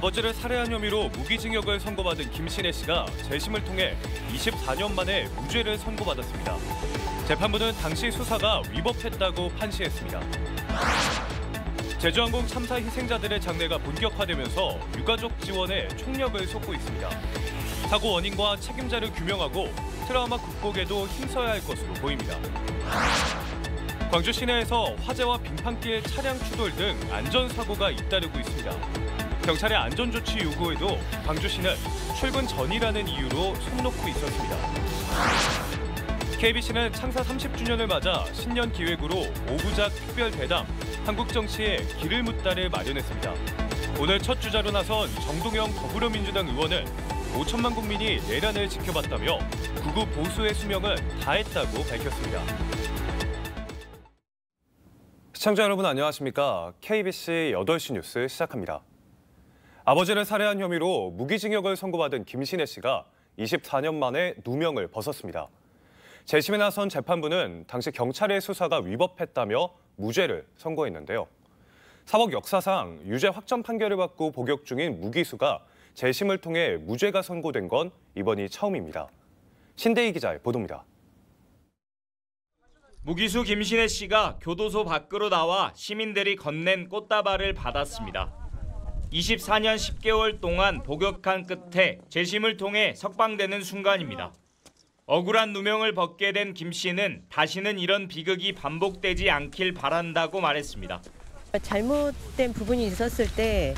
아버지를 살해한 혐의로 무기징역을 선고받은 김신혜 씨가 재심을 통해 24년 만에 무죄를 선고받았습니다. 재판부는 당시 수사가 위법했다고 판시했습니다. 제주항공 참사 희생자들의 장례가 본격화되면서 유가족 지원에 총력을 쏟고 있습니다. 사고 원인과 책임자를 규명하고 트라우마 극복에도 힘써야 할 것으로 보입니다. 광주 시내에서 화재와 빙판길 차량 추돌 등 안전사고가 잇따르고 있습니다. 경찰의 안전조치 요구에도 광주시는 출근 전이라는 이유로 손 놓고 있었습니다. KBC는 창사 30주년을 맞아 신년 기획으로 5부작 특별대담 한국정치에 길을 묻다를 마련했습니다. 오늘 첫 주자로 나선 정동영 더불어민주당 의원은 5천만 국민이 내란을 지켜봤다며 극우 보수의 수명은 다했다고 밝혔습니다. 시청자 여러분 안녕하십니까? KBC 8시 뉴스 시작합니다. 아버지를 살해한 혐의로 무기징역을 선고받은 김신혜 씨가 24년 만에 누명을 벗었습니다. 재심에 나선 재판부는 당시 경찰의 수사가 위법했다며 무죄를 선고했는데요. 사법 역사상 유죄 확정 판결을 받고 복역 중인 무기수가 재심을 통해 무죄가 선고된 건 이번이 처음입니다. 신대희 기자의 보도입니다. 무기수 김신혜 씨가 교도소 밖으로 나와 시민들이 건넨 꽃다발을 받았습니다. 24년 10개월 동안 복역한 끝에 재심을 통해 석방되는 순간입니다. 억울한 누명을 벗게 된 김 씨는 다시는 이런 비극이 반복되지 않길 바란다고 말했습니다. 잘못된 부분이 있었을 때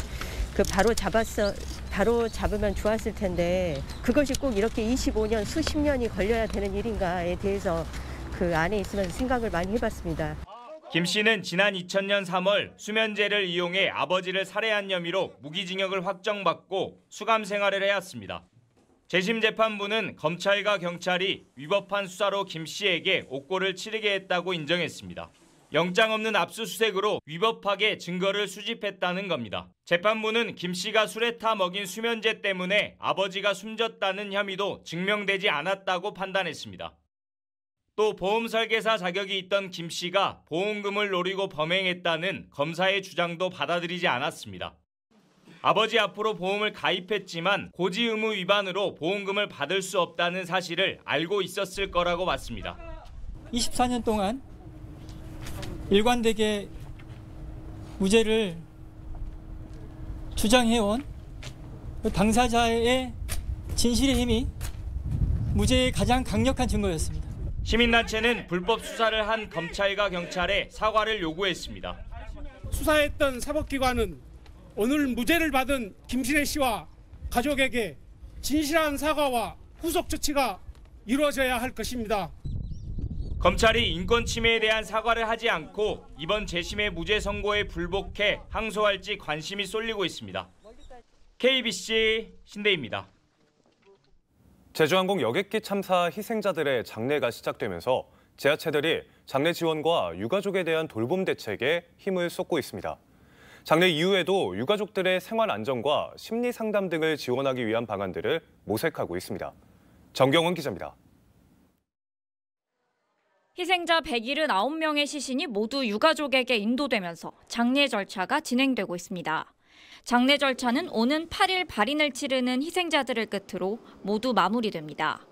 바로 잡으면 좋았을 텐데 그것이 꼭 이렇게 25년, 수십 년이 걸려야 되는 일인가에 대해서 그 안에 있으면서 생각을 많이 해봤습니다. 김 씨는 지난 2000년 3월 수면제를 이용해 아버지를 살해한 혐의로 무기징역을 확정받고 수감 생활을 해왔습니다. 재심 재판부는 검찰과 경찰이 위법한 수사로 김 씨에게 옥고를 치르게 했다고 인정했습니다. 영장 없는 압수수색으로 위법하게 증거를 수집했다는 겁니다. 재판부는 김 씨가 술에 타 먹인 수면제 때문에 아버지가 숨졌다는 혐의도 증명되지 않았다고 판단했습니다. 또 보험 설계사 자격이 있던 김 씨가 보험금을 노리고 범행했다는 검사의 주장도 받아들이지 않았습니다. 아버지 앞으로 보험을 가입했지만 고지 의무 위반으로 보험금을 받을 수 없다는 사실을 알고 있었을 거라고 봤습니다. 24년 동안 일관되게 무죄를 주장해온 당사자의 진실의 힘이 무죄의 가장 강력한 증거였습니다. 시민단체는 불법 수사를 한 검찰과 경찰에 사과를 요구했습니다. 수사했던 사법기관은 오늘 무죄를 받은 김신혜 씨와 가족에게 진실한 사과와 후속 조치가 이루어져야 할 것입니다. 검찰이 인권 침해에 대한 사과를 하지 않고 이번 재심의 무죄 선고에 불복해 항소할지 관심이 쏠리고 있습니다. KBC 신대희입니다. 제주항공 여객기 참사 희생자들의 장례가 시작되면서 지자체들이 장례 지원과 유가족에 대한 돌봄 대책에 힘을 쏟고 있습니다. 장례 이후에도 유가족들의 생활 안정과 심리 상담 등을 지원하기 위한 방안들을 모색하고 있습니다. 정경원 기자입니다. 희생자 179명의 시신이 모두 유가족에게 인도되면서 장례 절차가 진행되고 있습니다. 장례 절차는 오는 8일 발인을 치르는 희생자들을 끝으로 모두 마무리됩니다.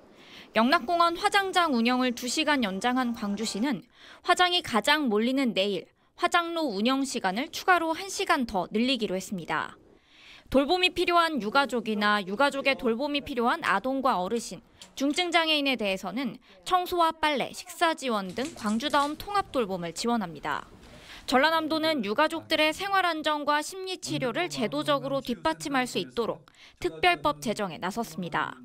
영락공원 화장장 운영을 2시간 연장한 광주시는 화장이 가장 몰리는 내일 화장로 운영 시간을 추가로 1시간 더 늘리기로 했습니다. 돌봄이 필요한 유가족이나 유가족의 돌봄이 필요한 아동과 어르신, 중증장애인에 대해서는 청소와 빨래, 식사 지원 등 광주다움 통합 돌봄을 지원합니다. 전라남도는 유가족들의 생활 안정과 심리 치료를 제도적으로 뒷받침할 수 있도록 특별법 제정에 나섰습니다.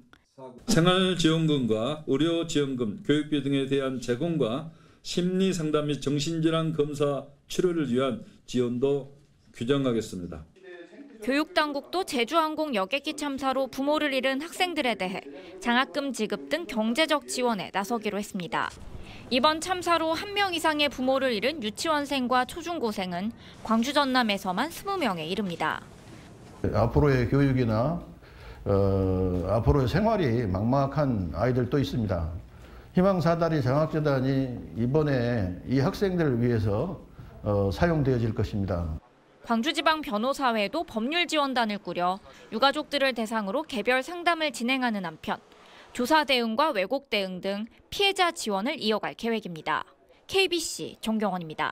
생활지원금과 의료지원금, 교육비 등에 대한 제공과 심리 상담 및 정신질환 검사 치료를 위한 지원도 규정하겠습니다. 교육당국도 제주항공 여객기 참사로 부모를 잃은 학생들에 대해 장학금 지급 등 경제적 지원에 나서기로 했습니다. 이번 참사로 1명 이상의 부모를 잃은 유치원생과 초중고생은 광주 전남에서만 20명에 이릅니다. 앞으로의 교육이나 앞으로의 생활이 막막한 아이들도 있습니다. 희망사다리 장학재단이 이번에 이 학생들을 위해서 사용되어질 것입니다. 광주지방변호사회도 법률지원단을 꾸려 유가족들을 대상으로 개별 상담을 진행하는 한편 조사 대응과 왜곡 대응 등 피해자 지원을 이어갈 계획입니다. KBC 정경원입니다.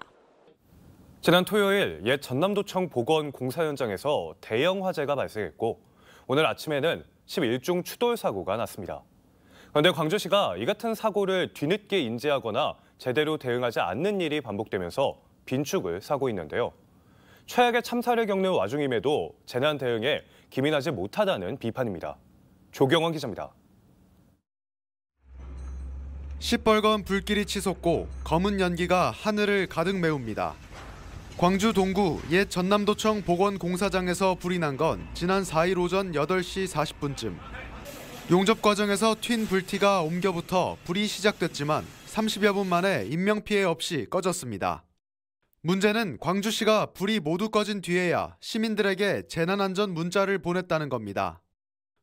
지난 토요일 옛 전남도청 보건공사 현장에서 대형 화재가 발생했고 오늘 아침에는 11중 추돌 사고가 났습니다. 그런데 광주시가 이 같은 사고를 뒤늦게 인지하거나 제대로 대응하지 않는 일이 반복되면서 빈축을 사고 있는데요. 최악의 참사를 겪는 와중임에도 재난 대응에 기민하지 못하다는 비판입니다. 조경원 기자입니다. 시뻘건 불길이 치솟고 검은 연기가 하늘을 가득 메웁니다. 광주 동구 옛 전남도청 보건공사장에서 불이 난 건 지난 4일 오전 8시 40분쯤. 용접 과정에서 튄 불티가 옮겨붙어 불이 시작됐지만 30여 분 만에 인명피해 없이 꺼졌습니다. 문제는 광주시가 불이 모두 꺼진 뒤에야 시민들에게 재난안전 문자를 보냈다는 겁니다.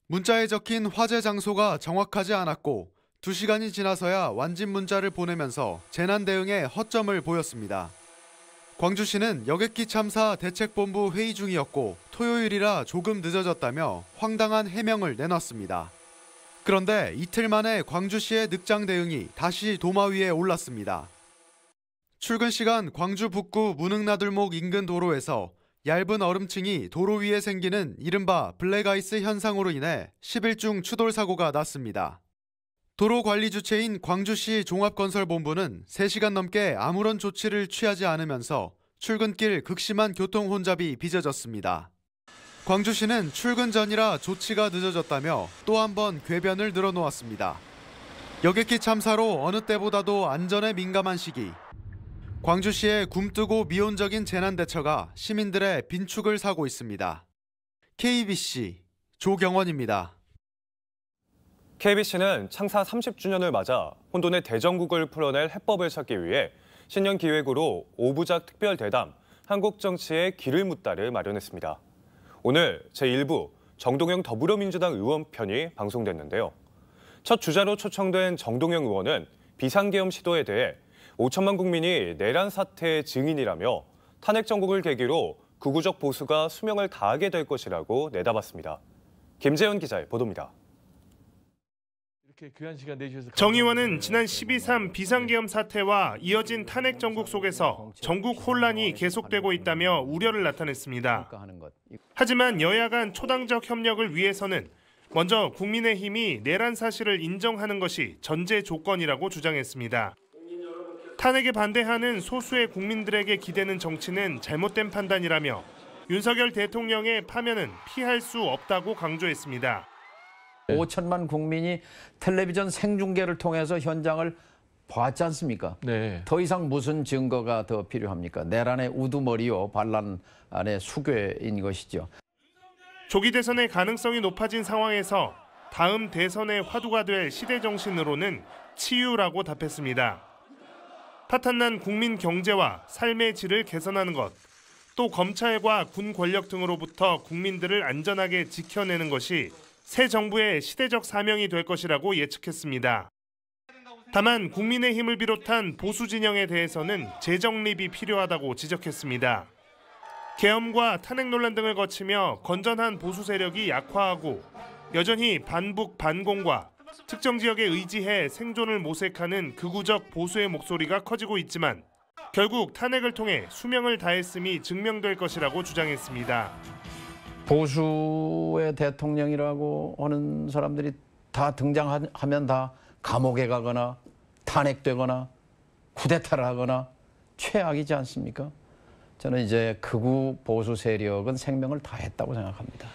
문자에 적힌 화재 장소가 정확하지 않았고 2시간이 지나서야 완진 문자를 보내면서 재난 대응에 허점을 보였습니다. 광주시는 여객기 참사 대책본부 회의 중이었고 토요일이라 조금 늦어졌다며 황당한 해명을 내놨습니다. 그런데 이틀 만에 광주시의 늑장 대응이 다시 도마 위에 올랐습니다. 출근 시간 광주 북구 문흥나들목 인근 도로에서 얇은 얼음층이 도로 위에 생기는 이른바 블랙아이스 현상으로 인해 11중 추돌 사고가 났습니다. 도로 관리 주체인 광주시 종합건설본부는 3시간 넘게 아무런 조치를 취하지 않으면서 출근길 극심한 교통 혼잡이 빚어졌습니다. 광주시는 출근 전이라 조치가 늦어졌다며 또 한 번 궤변을 늘어놓았습니다. 여객기 참사로 어느 때보다도 안전에 민감한 시기. 광주시의 굼뜨고 미온적인 재난 대처가 시민들의 빈축을 사고 있습니다. KBC 조경원입니다. KBC는 창사 30주년을 맞아 혼돈의 대전국을 풀어낼 해법을 찾기 위해 신년 기획으로 5부작 특별대담 한국 정치의 길을 묻다를 마련했습니다. 오늘 제1부 정동영 더불어민주당 의원 편이 방송됐는데요. 첫 주자로 초청된 정동영 의원은 비상계엄 시도에 대해 5천만 국민이 내란 사태의 증인이라며 탄핵 정국을 계기로 극우적 보수가 수명을 다하게 될 것이라고 내다봤습니다. 김재현 기자의 보도입니다. 정 의원은 지난 12.3 비상계엄 사태와 이어진 탄핵 정국 속에서 전국 혼란이 계속되고 있다며 우려를 나타냈습니다. 하지만 여야 간 초당적 협력을 위해서는 먼저 국민의힘이 내란 사실을 인정하는 것이 전제 조건이라고 주장했습니다. 탄핵에 반대하는 소수의 국민들에게 기대는 정치는 잘못된 판단이라며 윤석열 대통령의 파면은 피할 수 없다고 강조했습니다. 5천만 국민이 텔레비전 생중계를 통해서 현장을 봤지 않습니까? 네. 더 이상 무슨 증거가 더 필요합니까? 내란의 우두머리요, 반란의 수괴인 것이죠. 조기 대선의 가능성이 높아진 상황에서 다음 대선의 화두가 될 시대 정신으로는 치유라고 답했습니다. 파탄난 국민 경제와 삶의 질을 개선하는 것, 또 검찰과 군 권력 등으로부터 국민들을 안전하게 지켜내는 것이 새 정부의 시대적 사명이 될 것이라고 예측했습니다. 다만 국민의힘을 비롯한 보수 진영에 대해서는 재정립이 필요하다고 지적했습니다. 계엄과 탄핵 논란 등을 거치며 건전한 보수 세력이 약화하고 여전히 반북 반공과 특정 지역에 의지해 생존을 모색하는 극우적 보수의 목소리가 커지고 있지만 결국 탄핵을 통해 수명을 다했음이 증명될 것이라고 주장했습니다. 보수의 대통령이라고 하는 사람들이 다 등장하면 다 감옥에 가거나 탄핵되거나 쿠데타를 하거나 최악이지 않습니까? 저는 이제 극우 보수 세력은 생명을 다했다고 생각합니다.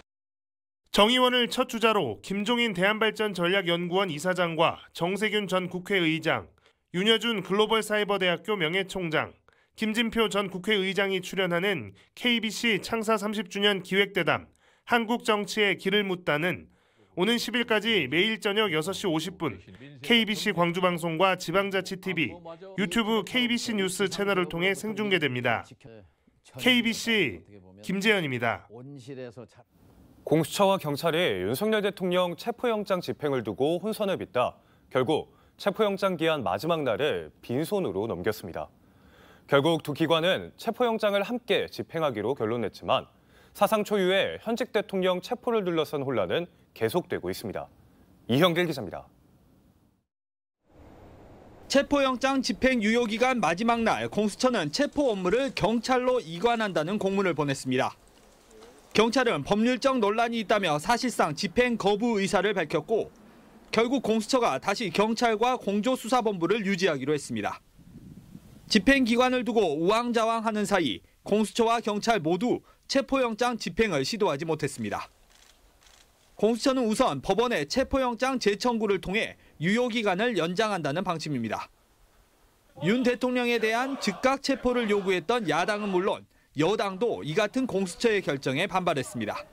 정 의원을 첫 주자로 김종인 대한발전전략연구원 이사장과 정세균 전 국회의장, 윤여준 글로벌사이버대학교 명예총장, 김진표 전 국회의장이 출연하는 KBC 창사 30주년 기획대담 한국 정치의 길을 묻다는 오는 10일까지 매일 저녁 6시 50분 KBC 광주방송과 지방자치TV, 유튜브 KBC 뉴스 채널을 통해 생중계됩니다. KBC 김재현입니다. 공수처와 경찰이 윤석열 대통령 체포영장 집행을 두고 혼선을 빚다 결국 체포영장 기한 마지막 날을 빈손으로 넘겼습니다. 결국 두 기관은 체포영장을 함께 집행하기로 결론냈지만 사상 초유의 현직 대통령 체포를 둘러싼 혼란은 계속되고 있습니다. 이형길 기자입니다. 체포영장 집행 유효기간 마지막 날 공수처는 체포 업무를 경찰로 이관한다는 공문을 보냈습니다. 경찰은 법률적 논란이 있다며 사실상 집행 거부 의사를 밝혔고 결국 공수처가 다시 경찰과 공조수사본부를 유지하기로 했습니다. 집행기관을 두고 우왕좌왕하는 사이 공수처와 경찰 모두 체포영장 집행을 시도하지 못했습니다. 공수처는 우선 법원에 체포영장 재청구를 통해 유효기간을 연장한다는 방침입니다. 윤 대통령에 대한 즉각 체포를 요구했던 야당은 물론 여당도 이 같은 공수처의 결정에 반발했습니다.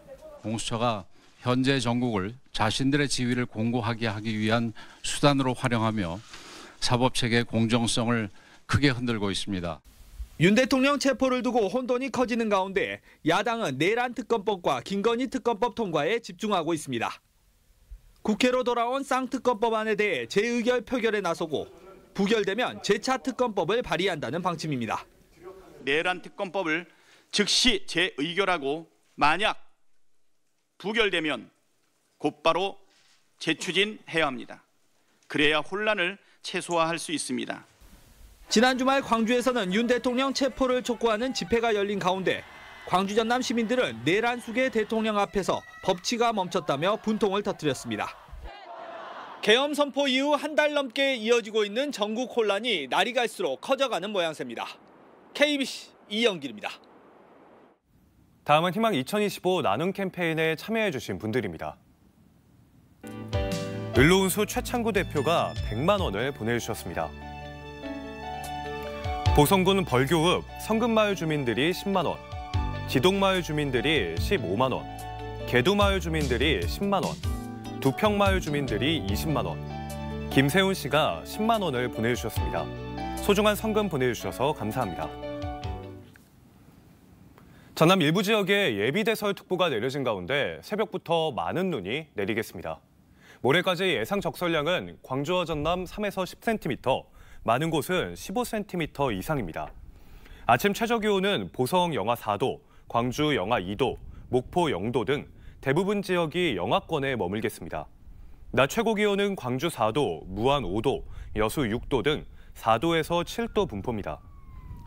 공수처가 현재 정국을 자신들의 지위를 공고하게 하기 위한 수단으로 활용하며 사법체계의 공정성을 크게 흔들고 있습니다. 윤 대통령 체포를 두고 혼돈이 커지는 가운데 야당은 내란 특검법과 김건희 특검법 통과에 집중하고 있습니다. 국회로 돌아온 쌍특검법안에 대해 재의결 표결에 나서고 부결되면 재차 특검법을 발의한다는 방침입니다. 내란 특검법을 즉시 재의결하고 만약 부결되면 곧바로 재추진해야 합니다. 그래야 혼란을 최소화할 수 있습니다. 지난 주말 광주에서는 윤 대통령 체포를 촉구하는 집회가 열린 가운데 광주 전남 시민들은 내란 숙의 대통령 앞에서 법치가 멈췄다며 분통을 터뜨렸습니다. 계엄 선포 이후 한 달 넘게 이어지고 있는 전국 혼란이 날이 갈수록 커져가는 모양새입니다. KBC 이영길입니다. 다음은 희망 2025 나눔 캠페인에 참여해주신 분들입니다. 을로운수 최창구 대표가 100만 원을 보내주셨습니다. 보성군 벌교읍 성금마을 주민들이 10만 원, 지동마을 주민들이 15만 원, 개도마을 주민들이 10만 원, 두평마을 주민들이 20만 원, 김세훈 씨가 10만 원을 보내주셨습니다. 소중한 성금 보내주셔서 감사합니다. 전남 일부 지역에 예비대설특보가 내려진 가운데 새벽부터 많은 눈이 내리겠습니다. 모레까지 예상 적설량은 광주와 전남 3에서 10cm, 많은 곳은 15cm 이상입니다. 아침 최저기온은 보성 영하 4도, 광주 영하 2도, 목포 0도 등 대부분 지역이 영하권에 머물겠습니다. 낮 최고기온은 광주 4도, 무안 5도, 여수 6도 등 4도에서 7도 분포입니다.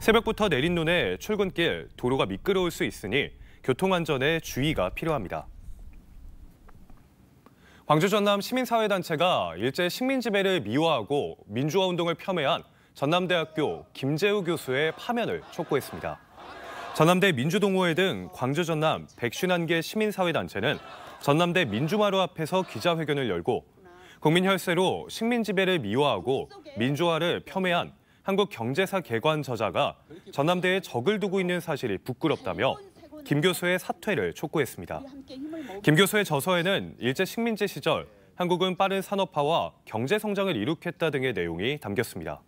새벽부터 내린 눈에 출근길, 도로가 미끄러울 수 있으니 교통안전에 주의가 필요합니다. 광주 전남 시민사회단체가 일제 식민지배를 미화하고 민주화운동을 폄훼한 전남대학교 김재우 교수의 파면을 촉구했습니다. 전남대 민주동호회 등 광주 전남 151개 시민사회단체는 전남대 민주마루 앞에서 기자회견을 열고 국민혈세로 식민지배를 미화하고 민주화를 폄훼한 한국경제사 개관 저자가 전남대에 적을 두고 있는 사실이 부끄럽다며 김 교수의 사퇴를 촉구했습니다. 김 교수의 저서에는 일제 식민지 시절 한국은 빠른 산업화와 경제 성장을 이룩했다 등의 내용이 담겼습니다.